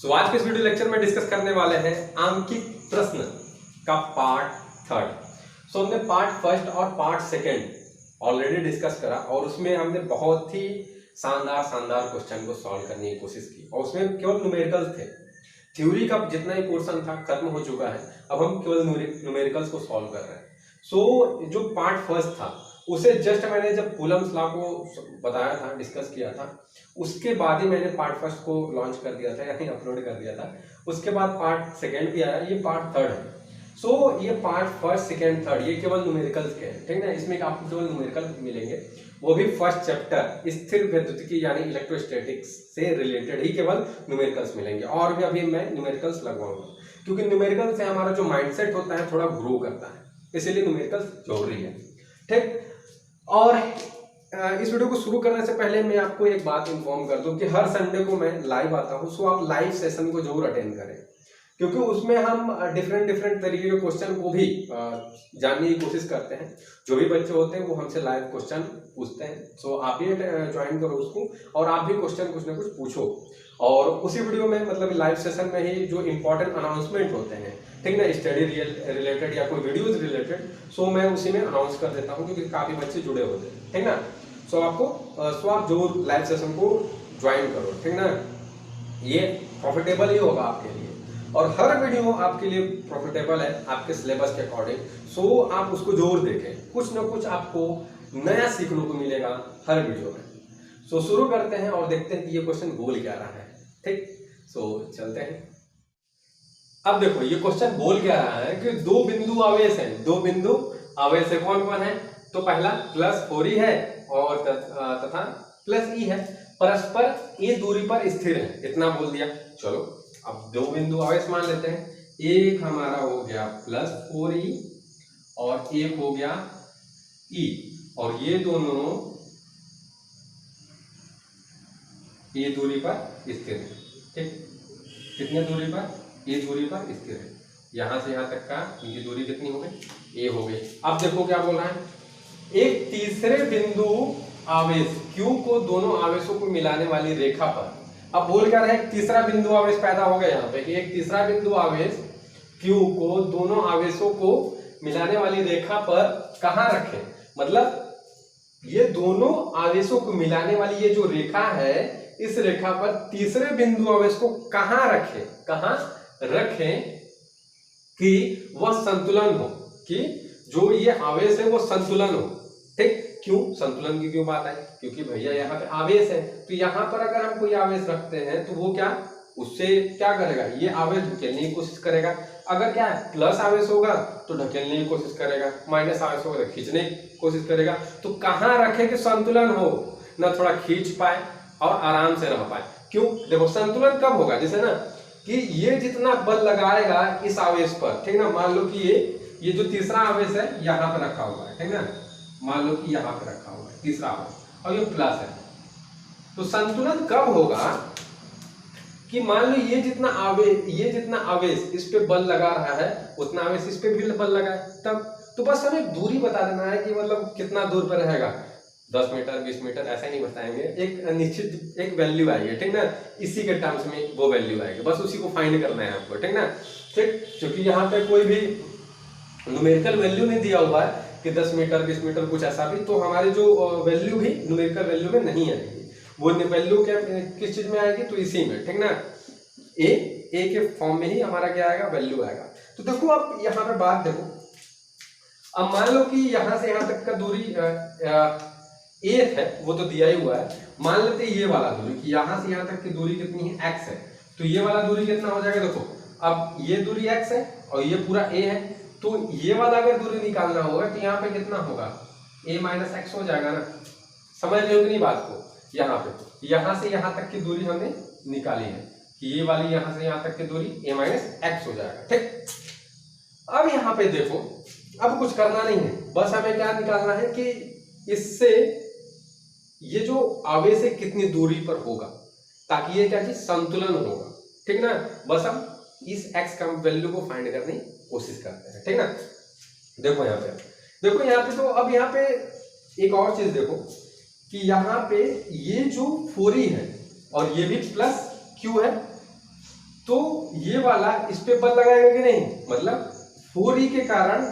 आज के इस वीडियो लेक्चर में डिस्कस करने वाले हैं आंकिक प्रश्न का पार्ट थर्ड। हमने पार्ट फर्स्ट और पार्ट सेकेंड ऑलरेडी डिस्कस करा और उसमें हमने बहुत ही शानदार क्वेश्चन को सॉल्व करने की कोशिश की और उसमें केवल न्यूमेरिकल्स थे। थ्योरी का जितना ही पोर्शन था खत्म हो चुका है, अब हम केवल न्यूमेरिकल्स को सॉल्व कर रहे हैं। जो पार्ट फर्स्ट था उसे जस्ट मैंने जब कूलम्स लॉ को बताया था, डिस्कस किया था, उसके बाद ही मैंने पार्ट फर्स्ट को लॉन्च कर दिया था, यानी अपलोड कर दिया था। उसके बाद पार्ट सेकेंड भी आया, ये पार्ट थर्ड है। ये पार्ट फर्स्ट सेकेंड थर्ड ये केवल न्यूमेरिकल्स के हैं, ठीक ना। इसमें आपको केवल न्यूमेरिकल मिलेंगे, वो भी फर्स्ट चैप्टर स्थिर वैद्युतिकी यानी इलेक्ट्रोस्टैटिक्स से रिलेटेड ही केवल न्यूमेरिकल्स मिलेंगे। और भी अभी मैं न्यूमेरिकल्स लगवाऊंगा क्योंकि न्यूमेरिकल से हमारा जो माइंडसेट होता है थोड़ा ग्रो करता है, इसीलिए न्यूमेरिकल्स जरूरी है, ठीक। और इस वीडियो को शुरू करने से पहले मैं आपको एक बात इन्फॉर्म कर दूं कि हर संडे को मैं लाइव आता हूं, सो आप लाइव सेशन को जरूर अटेंड करें क्योंकि उसमें हम डिफरेंट तरीके के क्वेश्चन को भी जानने की कोशिश करते हैं। जो भी बच्चे होते हैं वो हमसे लाइव क्वेश्चन पूछते हैं, सो आप भी ज्वाइन करो उसको और आप भी क्वेश्चन कुछ ना कुछ पूछो। और उसी वीडियो में मतलब लाइव सेशन में ही जो इंपॉर्टेंट अनाउंसमेंट होते हैं, ठीक ना, स्टडी रिलेटेड या कोई वीडियोज रिलेटेड, सो मैं उसी में अनाउंस कर देता हूँ क्योंकि काफी बच्चे जुड़े होते हैं, ठीक ना। आप जरूर लाइव सेशन को ज्वाइन करो, ठीक ना। ये प्रॉफिटेबल ही होगा आपके लिए और हर वीडियो आपके लिए प्रॉफिटेबल है आपके सिलेबस के अकॉर्डिंग। सो आप उसको जरूर देखें, कुछ ना कुछ आपको नया सीखने को मिलेगा हर वीडियो में। शुरू करते हैं और देखते हैं कि ये क्वेश्चन बोल क्या रहा है, ठीक। चलते हैं। अब देखो ये क्वेश्चन बोल क्या रहा है कि दो बिंदु आवेश हैं, दो बिंदु आवेश है, कौन कौन है? तो पहला +4e है और तथा +e है, परस्पर ए दूरी पर स्थिर है, इतना बोल दिया। चलो अब दो बिंदु आवेश मान लेते हैं, एक हमारा हो गया +4e और एक हो गया e, और ये दोनों ए दूरी पर स्थिर है, ठीक। कितने दूरी पर? ए दूरी पर स्थिर है। यहां से यहां तक का इनकी दूरी कितनी हो गई? ए हो गई। अब देखो क्या बोल रहा है, एक तीसरे बिंदु आवेश Q को दोनों आवेशों को मिलाने वाली रेखा पर। अब बोल क्या रहा है, तीसरा बिंदु आवेश पैदा हो गया यहाँ पे कि एक तीसरा बिंदु आवेश Q को दोनों आवेशों को मिलाने वाली रेखा पर कहाँ रखें। मतलब ये दोनों आवेशों को मिलाने वाली ये जो रेखा है, इस रेखा पर तीसरे बिंदु आवेश को कहाँ रखें कि वह संतुलन हो, कि जो ये आवेश है वो संतुलन हो, ठीक। क्यों संतुलन की क्यों बात है? क्योंकि भैया यहाँ पे आवेश है, तो यहाँ पर अगर हम कोई आवेश रखते हैं तो वो क्या, उससे क्या करेगा, ये आवेश ढकेलने की कोशिश करेगा। अगर क्या है प्लस आवेश होगा तो ढकेलने की कोशिश करेगा, माइनस आवेश होगा तो खींचने की कोशिश करेगा। तो कहाँ रखे कि संतुलन हो, ना थोड़ा खींच पाए और आराम से रह पाए। क्यों? देखो संतुलन कब होगा, जैसे ना कि ये जितना बल लगाएगा इस आवेश पर, ठीक ना। मान लो कि ये जो तीसरा आवेश है यहाँ पर रखा हुआ है, ठीक ना, मान लो कि यहाँ पे रखा हुआ है तीसरा आवेश और ये प्लस है, तो संतुलन कब होगा कि मान लो ये जितना आवेश इस पे बल लगा रहा है उतना आवेश इस पे भी बल लगा है, तब तो बस हमें दूरी बता देना है कि मतलब कितना दूर पर रहेगा, 10 मीटर 20 मीटर ऐसा नहीं बताएंगे, एक निश्चित एक वैल्यू आएगी, ठीक ना। इसी के टर्म्स में वो वैल्यू आएगी, बस उसी को फाइंड करना है आपको, ठीक ना, ठीक। क्योंकि यहाँ पे कोई भी न्यूमेरिकल वैल्यू नहीं दिया हुआ है कि 10 मीटर 20 मीटर कुछ ऐसा भी, तो हमारी जो वैल्यू भी न्यूमेरिकल वैल्यू में नहीं आएगी। वो वैल्यू क्या किस चीज में आएगी? तो इसी में, ठीक ना, ए के फॉर्म में ही हमारा क्या आएगा, वैल्यू आएगा। तो देखो अब यहाँ पे बात देखो, अब मान लो कि यहाँ से यहाँ तक का दूरी ए है, वो तो दिया ही हुआ है। मान लेते ये वाला दूरी कि यहाँ से यहाँ तक की दूरी कितनी है, x है, तो ये वाला दूरी कितना हो जाएगा? देखो अब ये दूरी x है और ये पूरा a है, तो ये वाला अगर दूरी निकालना होगा तो यहाँ पे कितना होगा, a - x हो जाएगा ना। समझ रहे हो कि नहीं बात को? यहाँ पे यहाँ से यहाँ तक की दूरी हमने निकाली है कि ये वाली यहाँ से यहाँ तक की दूरी a - x हो जाएगा, ठीक। अब यहाँ पे देखो, अब कुछ करना नहीं है, बस हमें क्या निकालना है कि इससे ये जो आवेश है कितनी दूरी पर होगा, ताकि ये क्या चीज संतुलन होगा, ठीक ना। बस हम इस x का वैल्यू को फाइंड करने की कोशिश करते हैं, ठीक ना। देखो यहाँ पे तो अब यहाँ पे एक और चीज देखो कि यहाँ पे ये जो 4e है और ये भी +q है, तो ये वाला इस पे बल लगाएगा कि नहीं, मतलब 4e के कारण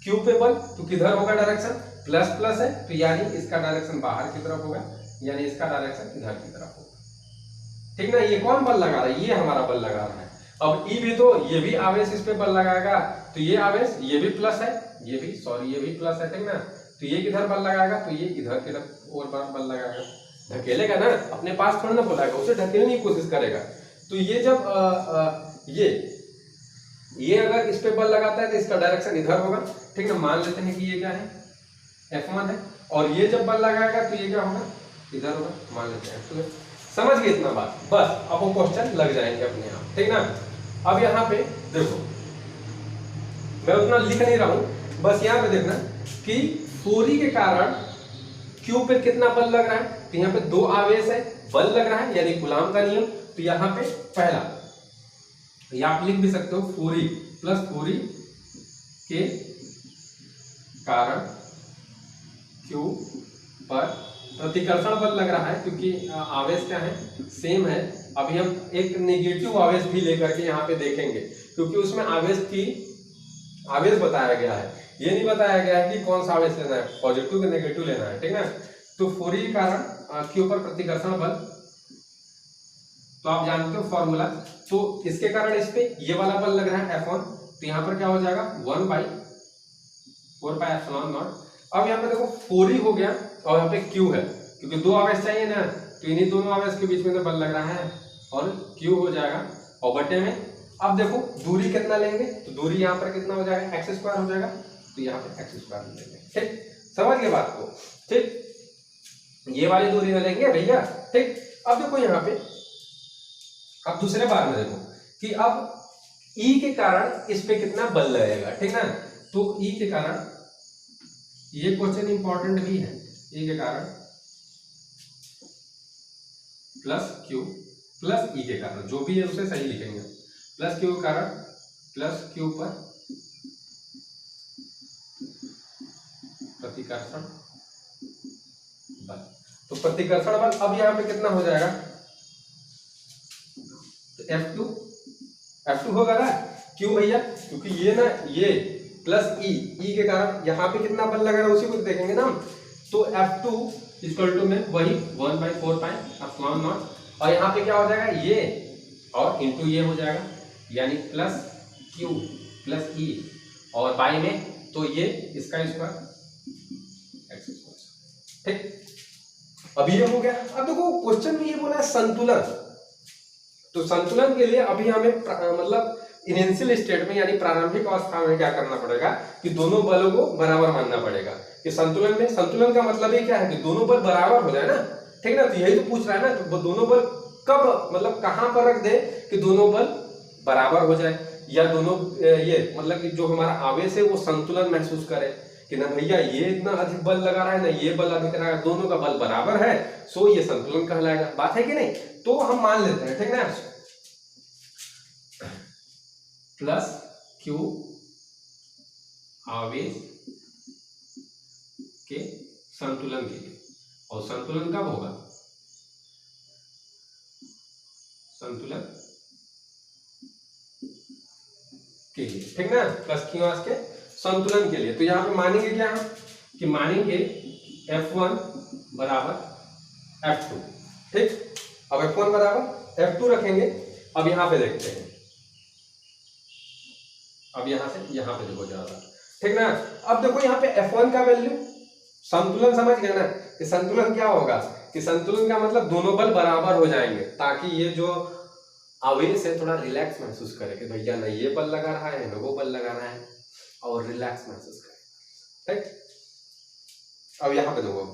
क्यू पे बल, तो किधर होगा डायरेक्शन, प्लस प्लस है, तो यानी इसका डायरेक्शन बाहर की तरफ होगा, यानी इसका डायरेक्शन इधर की तरफ होगा, ठीक ना। ये कौन बल लगा रहा है, ये हमारा बल लगा रहा है। अब ई भी, तो ये भी आवेश इस पे बल लगाएगा, तो ये आवेश, ये भी प्लस है, ये भी सॉरी ये भी प्लस है, ठीक ना। तो ये किधर बल लगाएगा, तो ये इधर की तरफ और बल लगाएगा, ढकेलेगा ना, अपने पास थोड़ा ना बुलाएगा, उसे ढकेलने की कोशिश करेगा। तो ये जब ये अगर इस पे बल लगाता है तो इसका डायरेक्शन इधर होगा, ठीक ना। मान लेते हैं कि ये क्या है, F1 है, और ये जब बल लगाएगा तो ये क्या होगा, इधर होगा, मान लेते हैं F2 है। समझ गए इतना बात, बस अब वो क्वेश्चन लग जाएंगे अपने आप, ठीक ना। अब यहाँ पे देखो, मैं उतना लिख नहीं रहा हूं, बस यहाँ पे देखना कि 4e के कारण Q पे कितना बल लग रहा है, तो यहाँ पे 2 आवेश है, बल लग रहा है, यानी कूलाम का नियम। तो यहाँ पे पहला, या आप लिख भी सकते हो 4e प्लस 4e के कारण Q पर प्रतिकर्षण बल लग रहा है, क्योंकि आवेश क्या है, सेम है। अभी हम एक नेगेटिव आवेश भी लेकर के यहाँ पे देखेंगे, क्योंकि उसमें आवेश बताया गया है, ये नहीं बताया गया है कि कौन सा आवेश लेना है, पॉजिटिव या नेगेटिव लेना है, ठीक है। तो 4e के कारण Q पर प्रतिकर्षण बल, तो आप जानते हो फॉर्मूला, तो इसके कारण इस पे ये वाला बल लग रहा है F1, तो यहाँ पर क्या हो जाएगा 1/4πε0। अब यहाँ पे देखो 4e हो गया और यहाँ पे Q है, क्योंकि 2 आवेश चाहिए ना, तो इन्हीं दोनों आवेश के बीच में तो बल लग रहा है, और Q हो जाएगा और बटे में। अब देखो दूरी कितना लेंगे, तो दूरी यहाँ पर कितना हो जाएगा, x² हो जाएगा, तो यहाँ पे x² लेंगे, ठीक। समझ गए बात को, ठीक। ये वाली दूरी में लेंगे भैया, ठीक। अब देखो यहाँ पे, अब दूसरे बार में देखो कि अब E के कारण इस पे कितना बल लगेगा, ठीक ना। तो E के कारण, ये क्वेश्चन इंपॉर्टेंट भी है, E के कारण प्लस Q प्लस E के कारण, जो भी है उसे सही लिखेंगे, प्लस Q के कारण प्लस Q पर प्रतिकर्षण बल। तो प्रतिकर्षण बल अब यहाँ पे कितना हो जाएगा, तो F2 होगा ना, क्यों भैया, क्योंकि ये ना, ये प्लस E के कारण यहाँ पे कितना बल लगा, उसी को देखेंगे ना। तो F2 इक्वल टू में वही 1/4πε0, और यहाँ पे क्या हो जाएगा, ये और इंटू ये हो जाएगा, यानी प्लस Q प्लस E, और बाई में तो ये इसका स्क्वायर x², ठीक। अब ये हो गया। अब देखो क्वेश्चन में ये बोला है संतुलन, तो संतुलन के लिए अभी हमें मतलब इनिशियल स्टेट में यानी प्रारंभिक अवस्था में क्या करना पड़ेगा कि दोनों बलों को बराबर मानना पड़ेगा। कि संतुलन में, संतुलन का मतलब ये क्या है कि दोनों बल बराबर हो जाए ना, ठीक ना। तो यही तो पूछ रहा है ना, तो दोनों बल कब, मतलब कहां पर रख दे कि दोनों बल बराबर हो जाए, या दोनों ये मतलब कि जो हमारा आवेश है वो संतुलन महसूस करे कि ना भैया ये इतना अधिक बल लगा रहा है ना ये बल अधिक लगा रहा है, दोनों का बल बराबर है, सो ये संतुलन कहलाएगा। बात है कि नहीं। तो हम मान लेते हैं, ठीक ना, प्लस Q आवेश के संतुलन के लिए, और संतुलन कब होगा, संतुलन के लिए, ठीक ना, प्लस Q आवेश के संतुलन के लिए। तो यहाँ पे मानेंगे क्या हम कि मानेंगे F1 बराबर F2, ठीक। अब F1 बराबर F2 रखेंगे। अब यहाँ पे देखते हैं, अब यहां से यहां पे देखो ज्यादा, ठीक ना। अब देखो यहाँ पे F1 का वैल्यू, संतुलन समझ गए ना कि संतुलन क्या होगा, कि संतुलन का मतलब दोनों बल बराबर हो जाएंगे, ताकि ये जो आवेश है थोड़ा रिलैक्स महसूस करे कि भैया ना ये बल लगा रहा है ना वो बल लगा रहा है, और रिलैक्स महसूस करे, ठीक। अब यहाँ पे देखो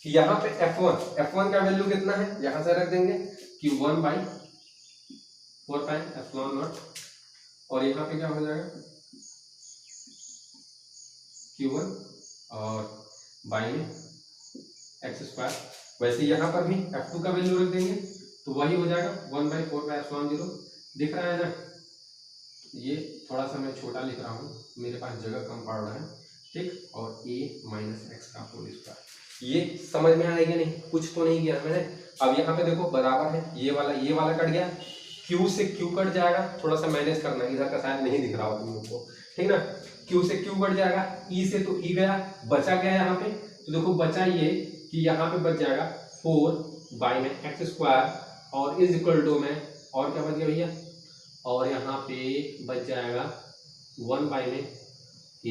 कि यहाँ पे F1 का वैल्यू कितना है, यहां से रख देंगे कि 1/4πε0, और यहाँ पे क्या हो जाएगा Q1 और बाई में x²। वैसे यहाँ पर भी F2 का वैल्यू रख देंगे तो वही हो जाएगा 1/4πε0। दिख रहा है ना, ये थोड़ा सा मैं छोटा लिख रहा हूँ, मेरे पास जगह कम पड़ रहा है, ठीक। और a - x का होल स्क्वायर, ये समझ में आएगा नहीं, कुछ तो नहीं किया मैंने। अब यहाँ पे देखो बराबर है, ये वाला कट गया, Q Q से Q कट जाएगा, थोड़ा सा मैनेज करना, इधर का शायद नहीं दिख रहा हो तुम लोग को, ठीक ना। Q से Q कट जाएगा, E से तो E गया, बचा गया यहाँ पे, तो देखो बचा ये कि यहाँ पे बच जाएगा 4 बाई में एक्स स्क्वायर और इज इक्वल टू में, और क्या बच गया भैया, और यहाँ पे बच जाएगा 1 बाई में a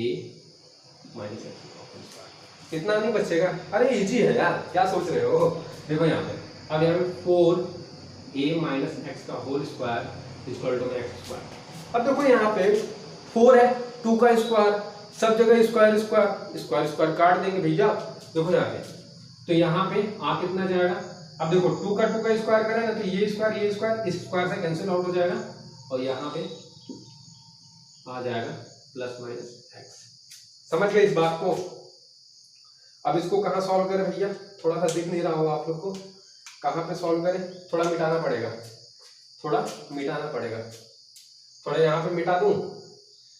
माइनस एक्स स्क्वायर। कितना नहीं बचेगा, अरे इजी है यार, क्या सोच रहे हो। देखो यहाँ पे अब यहाँ पे 4a माइनस एक्स का होल स्क्वायर इक्वल टू में एक्स स्क्वायर। अब देखो यहाँ पे 4 है, 2 का स्क्वायर, सब जगह स्क्वायर स्क्वायर स्क्वायर स्क्वायर काट देंगे भैया। देखो यहाँ पे, तो यहाँ पे आ कितना जाएगा, अब देखो 2 का स्क्वायर करेंगे तो ये स्क्वायर इस स्क्वायर से कैंसिल आउट हो जाएगा, और यहाँ पे आ जाएगा प्लस माइनस एक्स। समझ गए इस बात को। अब इसको कहाँ सॉल्व करें भैया, थोड़ा सा दिख नहीं रहा होगा आप लोग को, कहाँ पे सॉल्व करें, थोड़ा मिटाना पड़ेगा, थोड़ा यहाँ पे मिटा दूं,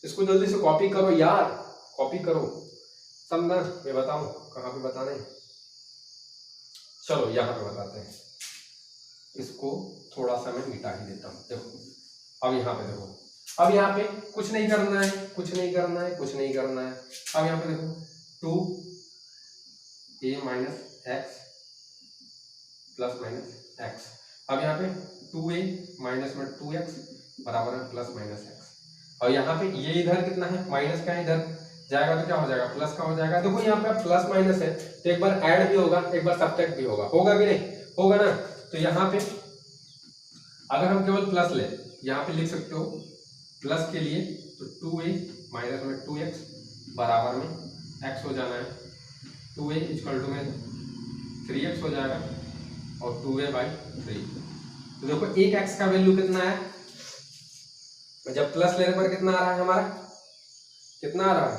इसको जल्दी से कॉपी करो यार, कॉपी करो, तब ना मैं बताऊं कहाँ पे बताना है। चलो यहाँ पे बताते हैं, इसको थोड़ा सा मैं मिटा ही देता हूँ। देखो अब यहाँ पे देखो, अब यहाँ पे कुछ नहीं करना है। अब यहाँ पे देखो 2a minus x plus minus x. अब यहाँ पे 2a माइनस में 2x बराबर है प्लस माइनस एक्स, और यहाँ पे ये इधर कितना है, माइनस का है, इधर जाएगा तो क्या हो जाएगा, प्लस का हो जाएगा। देखो यहाँ पे प्लस माइनस है तो एक बार ऐड भी होगा, एक बार सब्ट्रैक्ट भी होगा कि नहीं होगा ना। तो यहाँ पे अगर हम केवल प्लस ले, यहाँ पे लिख सकते हो प्लस के लिए, तो 2a माइनस में 2x बराबर में x हो जाना है, 2a इक्वल टू में 3x हो जाएगा और 2a बाई 3। तो देखो एक x का वैल्यू कितना है, जब प्लस लेने पर कितना आ रहा है हमारा, कितना आ रहा है,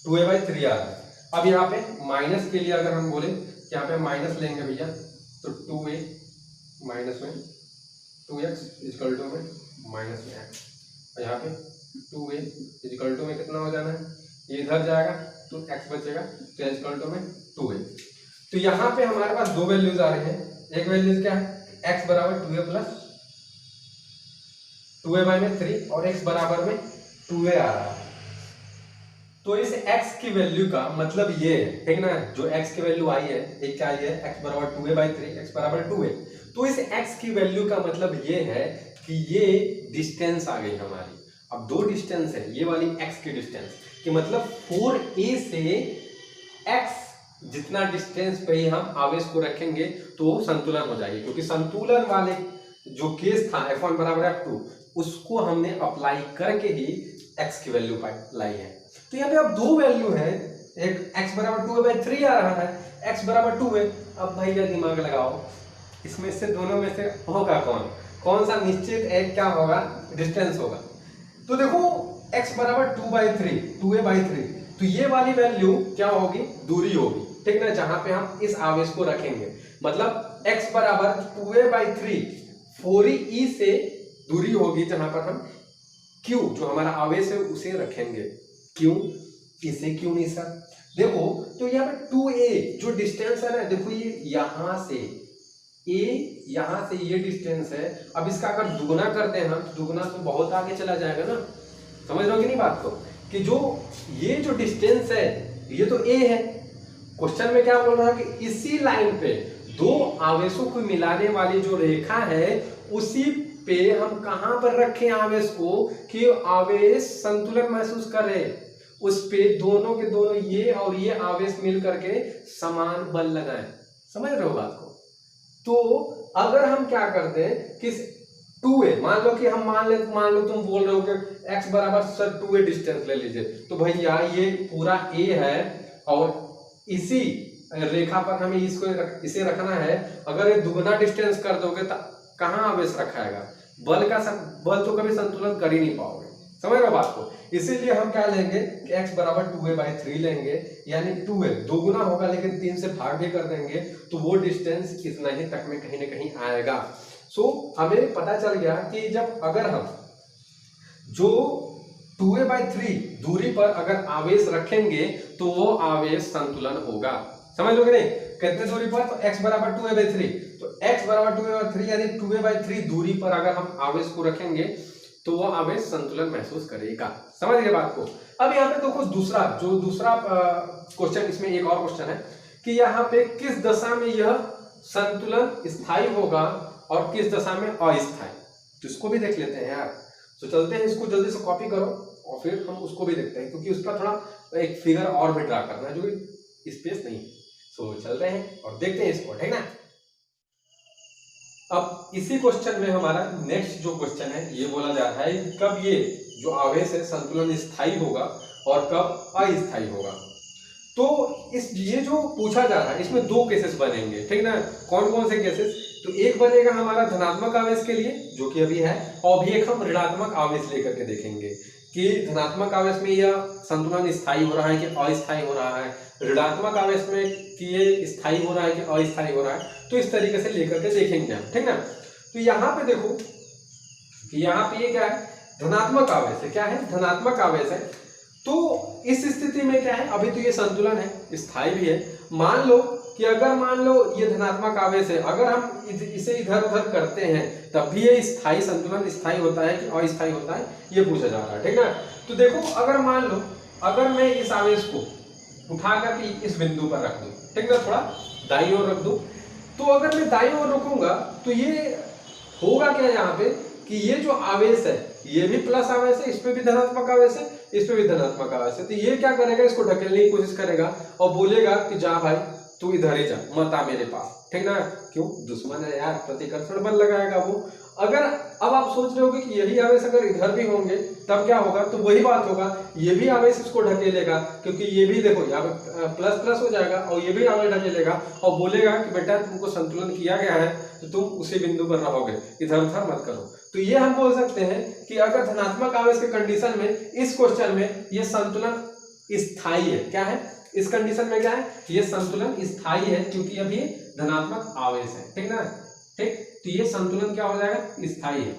2a बाई 3 आ रहा है। अब यहाँ पे माइनस के लिए अगर हम बोले कि यहाँ पे माइनस लेंगे भैया, तो 2a माइनस में 2x इक्वल टू में माइनस में x, और यहाँ पे 2a इक्वल टू में कितना हो जाना है, ये इधर जाएगा तो x बचेगा, तो इक्वल टू में 2a। तो यहाँ पे हमारे पास दो वैल्यूज आ रहे हैं, एक वैल्यूज क्या है, x बराबर 2a प्लस 2a बाई में 3 और x बराबर में 2a आ रहा है। तो इस x की वैल्यू का मतलब ये है, ठीक ना, जो x की वैल्यू आई है, एक क्या आई है, x बराबर 2a बाई 3, x बराबर 2a। तो इस x की वैल्यू का मतलब ये है कि ये डिस्टेंस आ गई हमारी। अब दो डिस्टेंस है, ये वाली x की डिस्टेंस कि मतलब 4a से x जितना डिस्टेंस पे ही हम आवेश को रखेंगे तो संतुलन हो जाएगी, क्योंकि संतुलन वाले जो केस था F1 बराबर F2 उसको हमने अप्लाई करके ही x की वैल्यू लाई है। तो यहाँ पे अब दो वैल्यू है, एक x बराबर 2a बाई 3 आ रहा है, x बराबर 2a। अब भैया दिमाग लगाओ, इसमें से दोनों में से होगा कौन सा निश्चित एक क्या होगा, डिस्टेंस होगा। तो देखो x बराबर 2a बाई 3, तो ये वाली वैल्यू क्या होगी, दूरी होगी, ठीक ना, जहां पे हम इस आवेश को रखेंगे। मतलब x बराबर 2a बाई 3 4e से दूरी होगी जहां पर हम q जो हमारा आवेश है उसे रखेंगे। क्यों, इसे क्यों नहीं सर, देखो तो यहाँ पे 2a जो डिस्टेंस है ना, देखो ये यहां से ये डिस्टेंस है। अब इसका अगर दुगुना करते हैं हम, दुगुना तो बहुत आगे चला जाएगा ना, समझ रहे हो कि नहीं बात को, कि जो ये जो डिस्टेंस है ये तो a है। क्वेश्चन में क्या बोल रहा है कि इसी लाइन पे दो आवेशों को मिलाने वाली जो रेखा है उसी पे हम कहां पर रखें आवेश को कि आवेश संतुलन महसूस करे, उस पे दोनों के दोनों ये और ये आवेश मिल करके समान बल लगाएं। समझ रहे हो बात को। तो अगर हम क्या करते हैं कि 2a मान लो कि हम मान लो तुम बोल रहे हो कि x बराबर सर 2a डिस्टेंस ले लीजिए, तो भैया ये पूरा a है और इसी रेखा पर हमें इसे रखना है। अगर ये दुगना डिस्टेंस कर दोगे तो कहां आवेश रखाएगा, बल तो कभी संतुलन कर ही नहीं पाओगे। समझ रहे हो बात को। इसीलिए हम क्या लेंगे कि x बराबर 2a बाई 3 लेंगे, यानी 2a दोगुना होगा लेकिन 3 से भाग भी कर देंगे तो वो डिस्टेंस इतना ही तक में कहीं ना कहीं आएगा। सो हमें पता चल गया कि जब अगर हम जो 2a बाई 3 दूरी पर अगर आवेश रखेंगे तो वो आवेश संतुलन होगा। समझ लोगे नहीं, कितने दूरी पर, तो x बराबर 2a/3, तो x बराबर 2a/3 यानी 2a/3 दूरी पर अगर हम आवेश को रखेंगे तो वो आवेश संतुलन महसूस करेगा। समझ गए बात को। अब यहाँ पे देखो दूसरा क्वेश्चन, इसमें एक और क्वेश्चन है कि यहाँ पे किस दशा में यह संतुलन स्थायी होगा और किस दशा में अस्थायी, तो इसको भी देख लेते हैं यार। तो चलते हैं, इसको जल्दी से कॉपी करो और फिर हम उसको भी देखते हैं, क्योंकि उसका थोड़ा एक फिगर और भी ड्रा करना है जो कि स्पेस नहीं है। तो चलते हैं और देखते हैं इसको, ठीक ना। अब इसी क्वेश्चन में हमारा नेक्स्ट जो क्वेश्चन है ये बोला जा रहा है कि कब ये जो आवेश है संतुलन स्थायी होगा और कब अस्थायी होगा। तो ये जो पूछा जा रहा है इसमें दो केसेस बनेंगे, ठीक ना। कौन कौन से केसेस, तो एक बनेगा हमारा धनात्मक आवेश के लिए जो कि अभी है, और भी एक हम ऋणात्मक आवेश लेकर के देखेंगे कि धनात्मक आवेश में यह संतुलन स्थायी हो रहा है कि अस्थायी हो रहा है, ऋणात्मक आवेश में कि ये स्थायी हो रहा है कि अस्थायी हो रहा है। तो इस तरीके से लेकर के देखेंगे हम, ठीक ना। तो यहाँ पे देखो कि यहाँ पे ये क्या है, धनात्मक आवेश है। क्या है, धनात्मक आवेश है। तो इस स्थिति में क्या है, अभी तो ये संतुलन है, स्थायी भी है। मान लो कि अगर मान लो ये धनात्मक आवेश है, अगर हम इसे इधर उधर करते हैं तब भी ये स्थायी संतुलन स्थायी होता है कि अस्थायी होता है, ये पूछा जा रहा है, ठीक ना। तो देखो अगर मान लो अगर मैं इस आवेश को उठा करके इस बिंदु पर रख दूं, ठीक ना, थोड़ा दाईं ओर रख दूं, तो अगर मैं दाईं ओर रखूंगा तो ये होगा क्या यहाँ पे कि ये जो आवेश है ये भी प्लस आवेश है, इस पे भी धनात्मक आवेश है, इस पे भी धनात्मक आवेश है। तो ये क्या करेगा, इसको ढकेलने की कोशिश करेगा और बोलेगा कि जा भाई तू इधर ही जा, मत आ मेरे पास, ठीक ना। क्यों, दुश्मन है यार, प्रतिकर्षण बल लगाएगा वो। अगर अब आप सोच रहे होगे कि यही आवेश अगर इधर भी होंगे तब क्या होगा, तो वही बात होगा, ये भी आवेश इसको ढकेलेगा, क्योंकि ये भी देखो यहाँ पे प्लस प्लस हो जाएगा और ये भी आवेश ढकेलेगा और बोलेगा कि बेटा तुमको संतुलन किया गया है तो तुम उसी बिंदु पर रहोगे, इधर उधर मत करो। तो ये हम बोल सकते हैं कि अगर धनात्मक आवेश के कंडीशन में इस क्वेश्चन में ये संतुलन स्थायी है। क्या है, इस कंडीशन में क्या है, ये संतुलन स्थायी है क्योंकि अभी धनात्मक आवेश है, ठीक ना, ठीक। तो ये संतुलन क्या हो जाएगा, स्थायी है।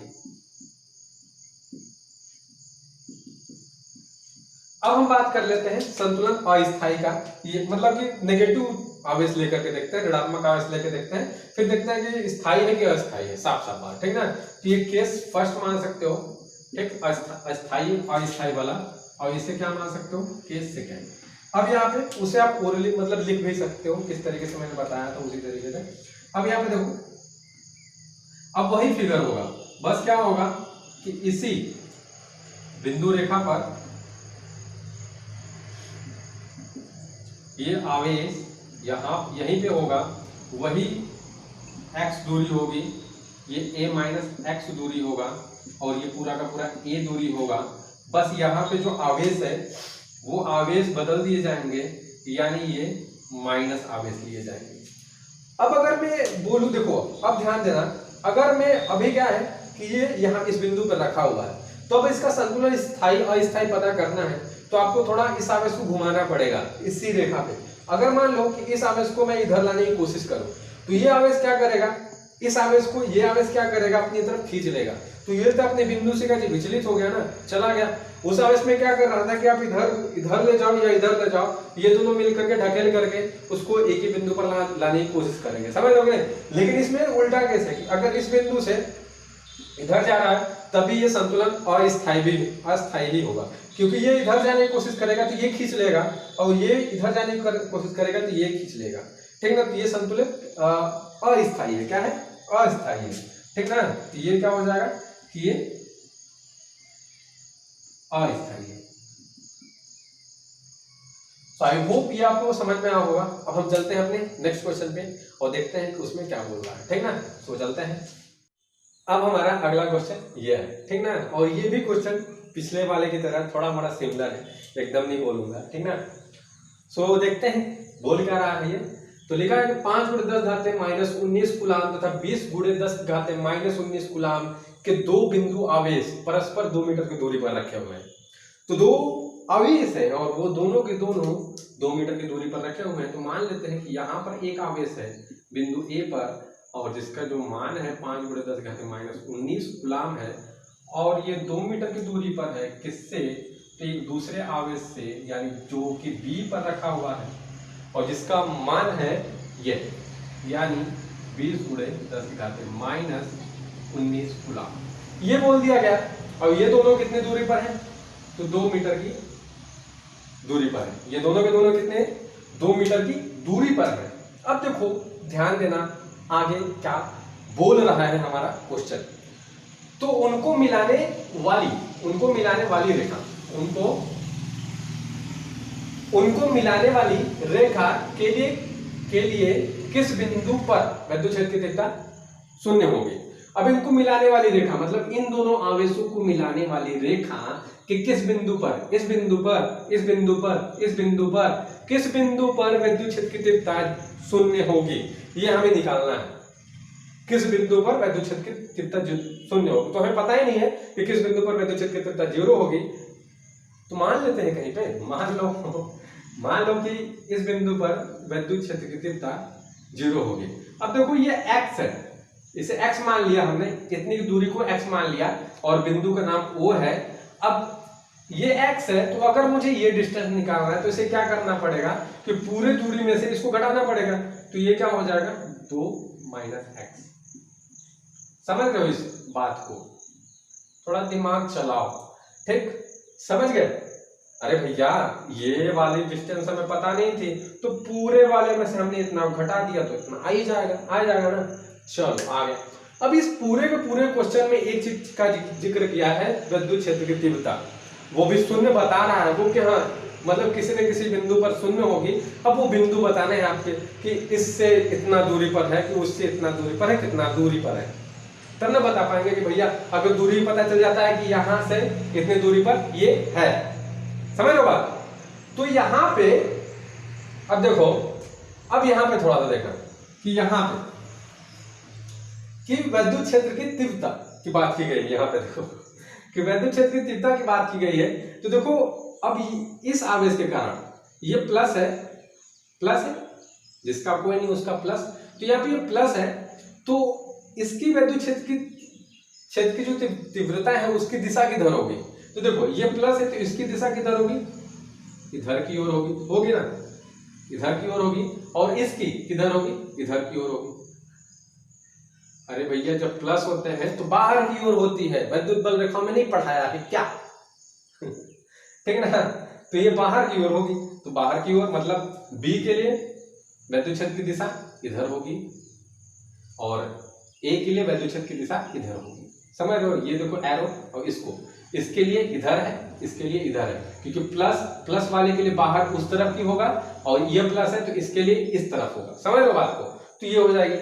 अब हम बात कर लेते हैं संतुलन अस्थायी का। ये मतलब कि नेगेटिव आवेश लेकर के देखते हैं, ऋणात्मक आवेश लेकर देखते हैं, फिर देखते हैं कि स्थायी है कि अस्थायी है, साफ साफ बात, ठीक ना। तो ये केस फर्स्ट मान सकते हो, ठीक, अस्थायी अस्थायी वाला, और इसे क्या मान सकते हो, केस सेकेंड। अब यहाँ पे उसे आप ओरली मतलब लिख भी सकते हो, किस तरीके से मैंने बताया था उसी तरीके से। अब यहाँ पे देखो, अब वही फिगर होगा, बस क्या होगा कि इसी बिंदु रेखा पर ये आवेश यहीं पे होगा, वही x दूरी होगी, ये a माइनस x दूरी होगा और ये पूरा का पूरा a दूरी होगा। बस यहाँ पे जो आवेश है वो आवेश बदल दिए जाएंगे, यानी ये माइनस आवेश लिए जाएंगे। अब अगर मैं बोलूं, देखो अब ध्यान देना, अगर मैं अभी क्या है कि ये यहाँ इस बिंदु पर रखा हुआ है, तो अब इसका संतुलन स्थायी अस्थायी पता करना है तो आपको थोड़ा इस आवेश को घुमाना पड़ेगा इसी रेखा पे। अगर मान लो कि इस आवेश को मैं इधर लाने की कोशिश करूं तो ये आवेश क्या करेगा, इस आवेश को ये आवेश क्या करेगा, अपनी तरफ खींच लेगा। तो ये तो अपने बिंदु से क्या विचलित हो गया ना, चला गया। उस आवेश में क्या कर रहा था कि आप इधर ले जाओ या इधर ले जाओ, ये दोनों मिल करके ढकेल करके उसको एक ही बिंदु पर लाने की कोशिश करेंगे, समझ लोगे। लेकिन इसमें उल्टा केस है कि अगर इस बिंदु से इधर जा रहा है तभी ये संतुलन अस्थायी ही होगा, क्योंकि ये इधर जाने की कोशिश करेगा तो ये खींच लेगा और ये इधर जाने की कोशिश करेगा तो ये खींच लेगा, ठीक ना। तो ये संतुलन अस्थायी है। क्या है, अस्थायी है, ठीक ना। तो ये क्या हो जाएगा कि ये अस्थायी है। तो आई होप ये आपको समझ में आया होगा। अब हम चलते हैं अपने नेक्स्ट क्वेश्चन पे और देखते हैं कि उसमें क्या बोल रहा है, ठीक ना। तो चलते हैं। अब हमारा अगला क्वेश्चन ये है, ठीक ना, और ये भी क्वेश्चन पिछले वाले की तरह थोड़ा मोड़ा सिमिलर है, एकदम नहीं बोलूंगा, ठीक ना। सो देखते हैं बोल क्या रहा है ये। तो लिखा है कि 5 × 10 घाते -19 कूलाम तथा 20 × 10 घाते -19 कूलाम के दो बिंदु आवेश परस्पर 2 मीटर की दूरी पर रखे हुए हैं। तो दो आवेश है और वो दोनों के दोनों 2 मीटर की दूरी पर रखे हुए हैं। तो मान लेते हैं कि यहाँ पर एक आवेश है बिंदु ए पर और जिसका जो मान है 5 × 10 घाते -19 कूलाम है और ये 2 मीटर की दूरी पर है, किससे, तो एक दूसरे आवेश से, यानी जो कि बी पर रखा हुआ है और जिसका मान है ये, यानी 20 × 10⁻⁻19 कूलम ये बोल दिया गया। और ये दोनों कितनी दूरी पर है, तो 2 मीटर की दूरी पर है। ये दोनों के दोनों कितने, 2 मीटर की दूरी पर है। अब देखो ध्यान देना आगे क्या बोल रहा है हमारा क्वेश्चन। तो उनको मिलाने वाली रेखा, उनको मिलाने वाली रेखा के लिए किस बिंदु पर विद्युत क्षेत्र की तीव्रता 0 होगी। अब इनको मिलाने वाली रेखा मतलब इन दोनों आवेशों को मिलाने वाली रेखा कि किस बिंदु पर, इस बिंदु पर, इस बिंदु पर, इस बिंदु पर, किस बिंदु पर विद्युत क्षेत्र की तीव्रता 0 होगी, ये हमें निकालना है। किस बिंदु पर विद्युत क्षेत्र की तीव्रता 0 होगी, तो हमें पता ही नहीं है कि किस बिंदु पर विद्युत क्षेत्र की तीव्रता 0 होगी। तो मान लेते हैं कहीं पे, मान लो कि इस बिंदु पर विद्युत क्षेत्र की तीव्रता 0 होगी। अब देखो ये x है, इसे x मान लिया हमने, इतनी दूरी को x मान लिया और बिंदु का नाम O है। अब ये x है, तो अगर मुझे ये डिस्टेंस निकालना है तो इसे क्या करना पड़ेगा कि पूरे दूरी में से इसको घटाना पड़ेगा। तो ये क्या हो जाएगा, 2 - x। समझ रहे हो इस बात को, थोड़ा दिमाग चलाओ, ठीक, समझ गए। अरे भैया ये वाली डिस्टेंस हमें पता नहीं थी, तो पूरे वाले में से हमने इतना घटा दिया तो इतना आ जाएगा ना। चलो आगे। अब इस पूरे के पूरे क्वेश्चन में एक चीज का जिक्र किया है, विद्युत क्षेत्र की तीव्रता, वो भी 0 बता रहा है वो कि हाँ मतलब किसी न किसी बिंदु पर 0 होगी। अब वो बिंदु बताने हैं आपके कि इससे इतना दूरी पर है, कि उससे इतना दूरी पर है, कितना दूरी पर है, तब ना बता पाएंगे कि भैया अगर दूरी पता चल जाता है कि यहां से इतनी दूरी पर ये है। समझ लो बात। तो यहां पे अब देखो, अब यहां पे थोड़ा सा देखना कि यहां पे कि विद्युत क्षेत्र की तीव्रता की बात की गई है। यहां पे देखो कि विद्युत क्षेत्र की तीव्रता की बात की गई है। तो देखो अब इस आवेश के कारण ये प्लस है, जिसका कोई नहीं उसका प्लस, तो यहाँ पे ये प्लस है, तो इसकी विद्युत क्षेत्र की जो तीव्रता है उसकी दिशा किधर होगी। तो देखो ये प्लस है तो इसकी दिशा किधर होगी, इधर की ओर होगी ना, इधर की ओर होगी। और इसकी किधर होगी, इधर की ओर होगी। अरे भैया जब प्लस होते हैं तो बाहर की ओर होती है, विद्युत बल रेखा में नहीं पढ़ाया है क्या ठीक ना। तो ये बाहर की ओर होगी, तो बाहर की ओर मतलब बी के लिए विद्युत क्षेत्र की दिशा इधर होगी और ए के लिए विद्युत क्षेत्र की दिशा इधर होगी। समझ रहे हो, ये देखो एरो, और इसके लिए इधर है, इसके लिए इधर है, क्योंकि प्लस वाले के लिए बाहर उस तरफ की होगा और ये प्लस है तो इसके लिए इस तरफ होगा। समझ रहे हो बात को, तो ये हो जाएगी।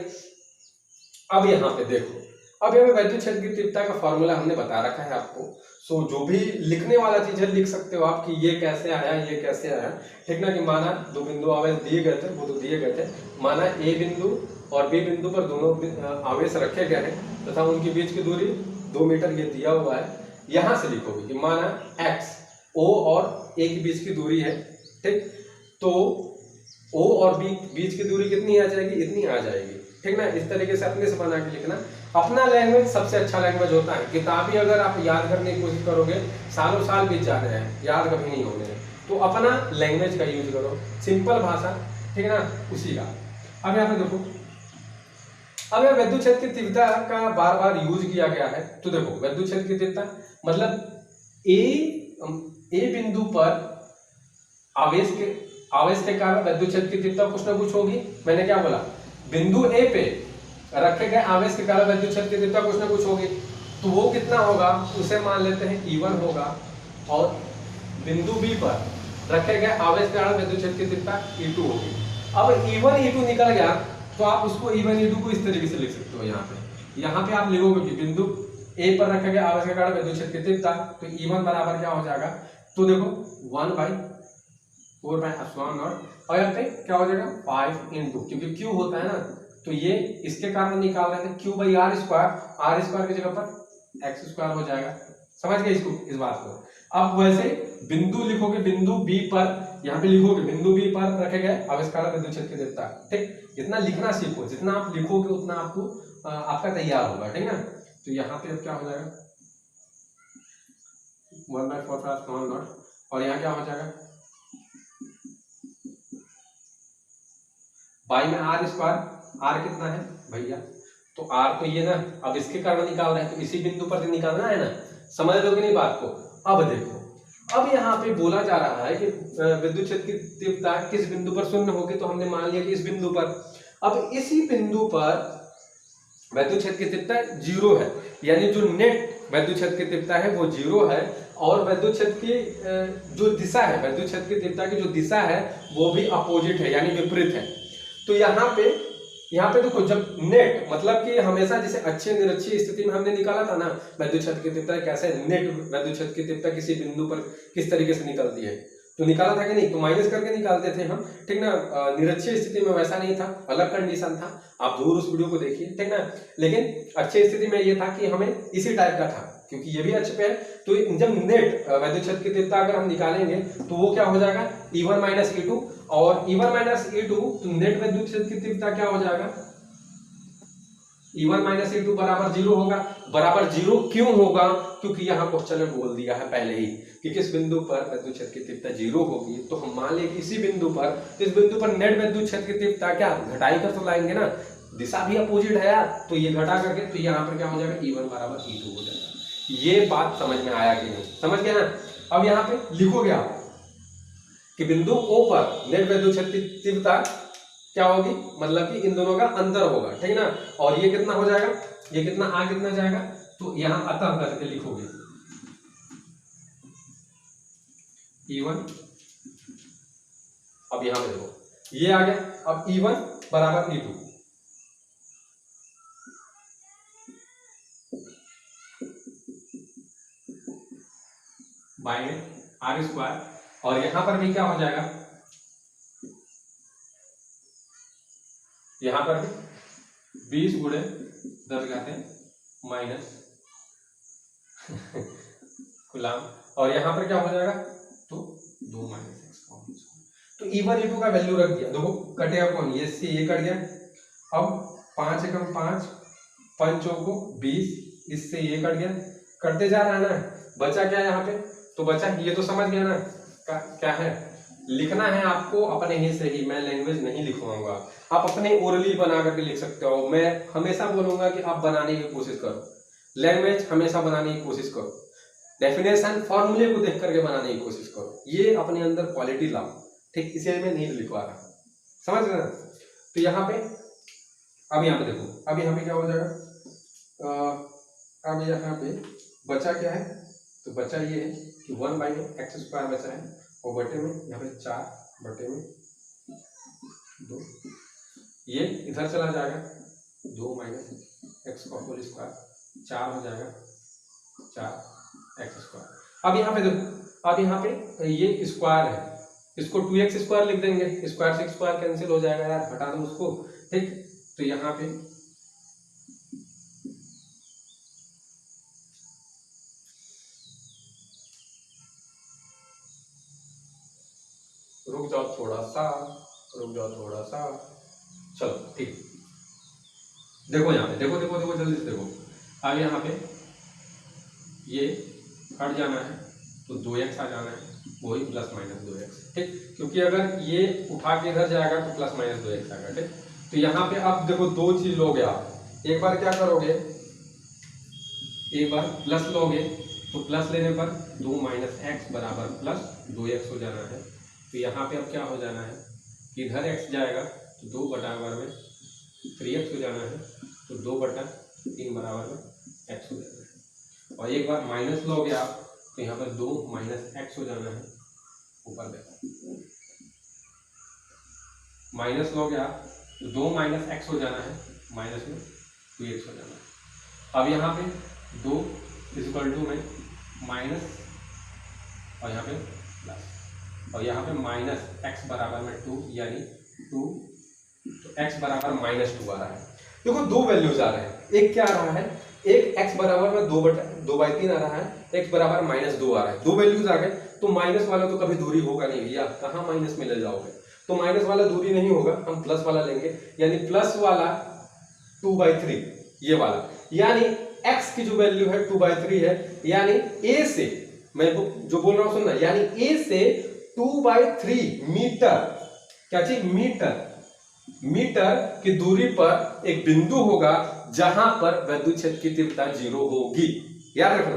अब यहाँ पे देखो, अब यहाँ पे विद्युत क्षेत्र की तीव्रता का फॉर्मूला हमने बता रखा है आपको। सो जो भी लिखने वाला चीज है लिख सकते हो आप कि ये कैसे आया, ये कैसे आया, ठीक ना। कि माना दो बिंदु आवेश दिए गए थे, वो तो दिए गए थे, माना ए बिंदु और बी बिंदु पर दोनों आवेश रखे गए हैं तथा उनके बीच की दूरी 2 मीटर ये दिया हुआ है। यहां से लिखोगे कि माना x O और A के बीच की दूरी है, ठीक, तो O और B बीच की दूरी कितनी आ जाएगी, इतनी आ जाएगी, ठीक ना। इस तरीके से अपने से बना के लिखना। अपना लैंग्वेज सबसे अच्छा लैंग्वेज होता है। किताबी अगर आप याद करने की कोशिश करोगे सालों साल बीत जाते हैं, याद कभी नहीं होने हैं। तो अपना लैंग्वेज का यूज करो, सिंपल भाषा, ठीक है ना, उसी का। अब यहाँ पे देखो, अब यह विद्युत क्षेत्र की तीव्रता का बार बार यूज किया गया है। तो देखो विद्युत क्षेत्र की तीव्रता मतलब ए बिंदु पर आवेश के कारण विद्युत क्षेत्र की तीव्रता कुछ ना कुछ होगी। मैंने क्या बोला, बिंदु ए पे रखे गए आवेश के कारण विद्युत क्षेत्र की तीव्रता कुछ ना कुछ होगी। तो वो कितना होगा, उसे मान लेते हैं E1 होगा। और बिंदु बी पर रखे गए आवेश के कारण विद्युत क्षेत्र की तीव्रता E2 होगी। अब E1 E2 निकल गया तो आप उसको E1 E2 को इस तरीके से लिख सकते हो। यहाँ पे आप लिखोगे कि बिंदु ए पर रखे गए आवेश के कारण विद्युत क्षेत्र की तीव्रता, तो E1 बराबर क्या हो जाएगा, तो देखो 1/4πε0 और यहाँ पे क्या हो जाएगा 5 इंटू, क्योंकि Q होता है ना, तो ये इसके कारण निकाल रहे थे Q/r² की जगह पर x² हो जाएगा। समझ गए इस बात को। अब वैसे बिंदु लिखोगे, बिंदु बी पर यहाँ पे लिखोगे बिंदु बी पर रखे गए आवेश कारण विद्युत क्षेत्र की तीव्रता, ठीक। इतना लिखना सीखो, जितना आप लिखोगे उतना आपको आपका तैयार होगा, ठीक ना। तो यहाँ पे अब क्या हो जाएगा 1/4πε0 और यहाँ क्या हो जाएगा बाई में आर स्क्वायर, आर कितना है भैया, तो आर तो ये ना, अब इसके कारण निकाल रहे हैं तो इसी बिंदु पर निकालना है ना, समझ लोगे नहीं बात को। अब देखो, अब यहाँ पे बोला जा रहा है कि विद्युत क्षेत्र की तीव्रता किस बिंदु पर शून्य होगी, तो हमने मान लिया कि इस बिंदु पर। अब इसी बिंदु पर विद्युत क्षेत्र की तीव्रता 0 है, यानी जो नेट विद्युत क्षेत्र की तीव्रता है वो 0 है, और विद्युत क्षेत्र की जो दिशा है, विद्युत क्षेत्र की तीव्रता की जो दिशा है वो भी अपोजिट है, यानी विपरीत है। तो यहाँ पे देखो, जब नेट मतलब कि हमेशा जैसे अच्छे निरक्षीय स्थिति में हमने निकाला था ना विद्युत क्षेत्र की तीव्रता, कैसे नेट विद्युत क्षेत्र की तीव्रता किसी बिंदु पर किस तरीके से निकलती है, तो निकाला था कि नहीं, तो माइनस करके निकालते थे हम, ठीक ना। निरक्षीय स्थिति में वैसा नहीं था, अलग कंडीशन था, आप जरूर उस वीडियो को देखिए, ठीक ना। लेकिन अच्छी स्थिति में ये था कि हमें इसी टाइप का था, क्योंकि ये भी अच्छे पे है। तो जब नेट विद्युत क्षेत्र की तीव्रता अगर हम निकालेंगे तो वो क्या हो जाएगा, E1 माइनस E2, और E1 माइनस E2, तो नेट विद्युत क्षेत्र की तीव्रता क्या हो जाएगा, E1 माइनस E2 बराबर 0 होगा। बराबर 0 क्यों होगा, क्योंकि यहाँ क्वेश्चन में बोल दिया है पहले ही कि किस बिंदु पर विद्युत क्षेत्र की तीव्रता 0 होगी, तो हम मान लें कि इसी बिंदु पर, इस बिंदु पर नेट विद्युत क्षेत्र की तीव्रता क्या घटाई कर तो लाएंगे ना, दिशा भी अपोजिट है यार, तो ये घटा करके, तो यहाँ पर क्या हो जाएगा, E1 बराबर E2 हो जाएगा। ये बात समझ में आया कि नहीं, समझ गया ना। अब यहाँ पे लिखोगे आप कि बिंदु O पर नेट विद्युत क्षेत्र की तीव्रता क्या होगी, मतलब कि इन दोनों का अंतर होगा, ठीक ना। और ये कितना हो जाएगा, ये कितना आ कितना जाएगा, तो यहाँ अतः करके लिखोगे E1। अब यहाँ पे देखो ये आ गया, अब E1 बराबर E2, बाई में आर स्क्वायर, और यहां पर भी क्या हो जाएगा, यहां पर भी 20 गुणे 10 घाते माइनस कूलम, और यहां पर क्या हो जाएगा, तो 2 माइनस एक्स। तो E1 E2 का वैल्यू रख दिया, देखो कटेगा कौन, ये से ये कट गया। अब 5 एकम 5, 5 चौको 20, इससे ये कट गया, करते जा रहा है ना, बचा क्या यहाँ पे, तो बचा ये तो समझ गया ना, क्या है लिखना है आपको अपने ही से ही, मैं लैंग्वेज नहीं लिखवाऊंगा, आप अपने ओरली बना करके लिख सकते हो। मैं हमेशा बोलूंगा कि आप बनाने की कोशिश करो, लैंग्वेज हमेशा बनाने की कोशिश करो, डेफिनेशन फॉर्मूले को देख करके बनाने की कोशिश करो, ये अपने अंदर क्वालिटी लाओ, ठीक, इसे मैं नहीं लिखवा रहा, समझ गए ना। तो यहाँ पे अब यहाँ पे देखो, अब यहाँ पे क्या हो जाएगा, अब यहाँ पे बचा क्या है, तो बचा ये है कि 1 बाई एक्स स्क्वायर बचा है, और बटे में यहाँ पे 4 बटे में 2, ये इधर चला जाएगा, 2 माइनस एक्स का होल स्क्वायर, 4 हो जाएगा 4 एक्स स्क्वायर। अब यहाँ पे देखो, अब यहाँ पे ये स्क्वायर है, इसको 2x स्क्वायर लिख देंगे, स्क्वायर से स्क्वायर कैंसिल हो जाएगा यार, हटा दो उसको, ठीक। तो यहाँ पे रुक जाओ थोड़ा सा, चलो ठीक। देखो यहाँ पे देखो देखो देखो जल्दी से देखो, अब यहाँ पे ये हट जाना है, तो 2x आ जाना है, वही प्लस माइनस 2x, ठीक, क्योंकि अगर ये उठा के इधर जाएगा तो प्लस माइनस 2x आएगा, ठीक। तो यहाँ पे अब देखो दो चीज लोगे आप, एक बार क्या करोगे, एक बार प्लस लोगे, तो प्लस लेने पर 2 माइनस एक्स बराबर प्लस 2x हो जाना है। तो यहाँ पे अब क्या हो जाना है, इधर x जाएगा तो 2 बटा बराबर में 3x हो जाना है, तो 2 बटा 3 बराबर में x हो जाना है। और एक बार माइनस लोगे आप, तो यहाँ पर 2 माइनस एक्स हो जाना है, ऊपर देखो माइनस लोगे आप, तो 2 माइनस एक्स हो जाना है, माइनस में 2x हो जाना है। अब यहाँ पे 2 इक्वल टू में माइनस, और यहाँ पे प्लस, और यहाँ पे माइनस x बराबर में 2, यानी 2, तो x बराबर -2 आ रहा है। देखो दो वैल्यूज आ रहे हैं, एक क्या आ रहा है, एक x बराबर में 2/3 आ रहा है, x बराबर -2 आ रहा है, दो वैल्यूज आ गए। तो माइनस वाला तो कभी दूरी होगा नहीं भैया, कहाँ माइनस में ले जाओगे, तो माइनस वाला दूरी नहीं होगा, हम प्लस वाला लेंगे, यानी प्लस वाला 2/3 ये वाला, यानी x की जो वैल्यू है 2/3 है, यानी a से, मैं जो बोल रहा हूँ सुनना, यानी a से 2/3 मीटर, क्या चीज मीटर, मीटर की दूरी पर एक बिंदु होगा जहां पर विद्युत क्षेत्र की तीव्रता 0 होगी। याद रखना,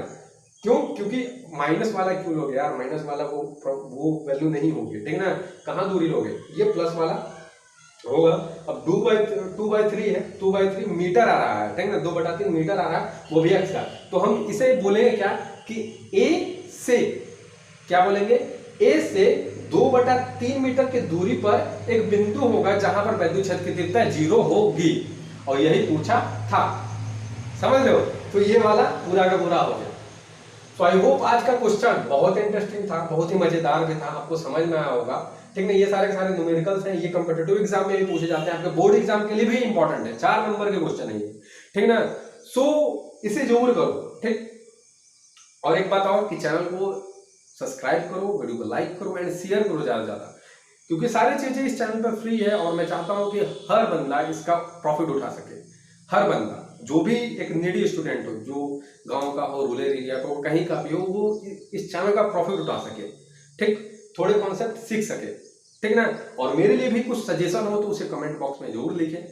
क्यों? क्योंकि माइनस वाला क्यों लोगे यार, माइनस वाला वो वैल्यू नहीं होगी, ठीक ना। कहां दूरी लोगे, ये प्लस वाला होगा। अब 2/3 है, 2/3 मीटर आ रहा है, ठीक ना, 2/3 मीटर आ रहा है, वो भी एक्स का। तो हम इसे बोलेंगे क्या कि ए से, क्या बोलेंगे, ए से 2/3 मीटर की दूरी पर एक बिंदु होगा जहां पर विद्युत क्षेत्र की तीव्रता 0 होगी, और यही पूछा था। समझ रहे हो? तो ये वाला पूरा का पूरा हो गया। तो आई होप आज का क्वेश्चन बहुत इंटरेस्टिंग था, बहुत ही मजेदार भी था, आपको समझ में आया होगा, ठीक ना। ये सारे न्यूमेरिकल्स हैं, ये कॉम्पिटिटिव एग्जाम में भी पूछे जाते हैं, आपके बोर्ड एग्जाम के लिए भी इंपॉर्टेंट है, 4 नंबर के क्वेश्चन है ये, ठीक ना। सो इसे जरूर करो, ठीक। और एक बात और कि चैनल को सब्सक्राइब करो, वीडियो को लाइक करो एंड शेयर करो ज्यादा से ज्यादा, क्योंकि सारी चीजें इस चैनल पर फ्री है, और मैं चाहता हूं कि हर बंदा इसका प्रॉफिट उठा सके। हर बंदा, जो भी एक नीडी स्टूडेंट हो, जो गांव का हो, रूरल एरिया का हो, कहीं का भी हो, वो इस चैनल का प्रॉफिट उठा सके, ठीक, थोड़े कॉन्सेप्ट सीख सके, ठीक ना। और मेरे लिए भी कुछ सजेशन हो तो उसे कमेंट बॉक्स में जरूर लिखें,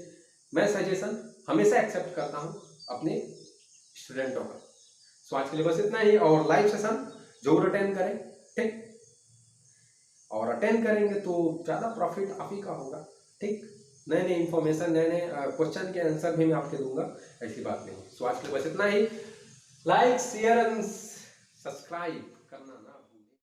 मैं सजेशन हमेशा एक्सेप्ट करता हूं अपने स्टूडेंटों का। सो आज के लिए बस इतना ही, और लाइव सेशन जरूर अटेंड करें, ठीक, और अटेंड करेंगे तो ज्यादा प्रॉफिट आप ही का होगा, ठीक। नए नए इंफॉर्मेशन, नए नए क्वेश्चन के आंसर भी मैं आपके दूंगा, ऐसी बात नहीं। सो आज के लिए बस इतना ही, लाइक शेयर एंड सब्सक्राइब करना ना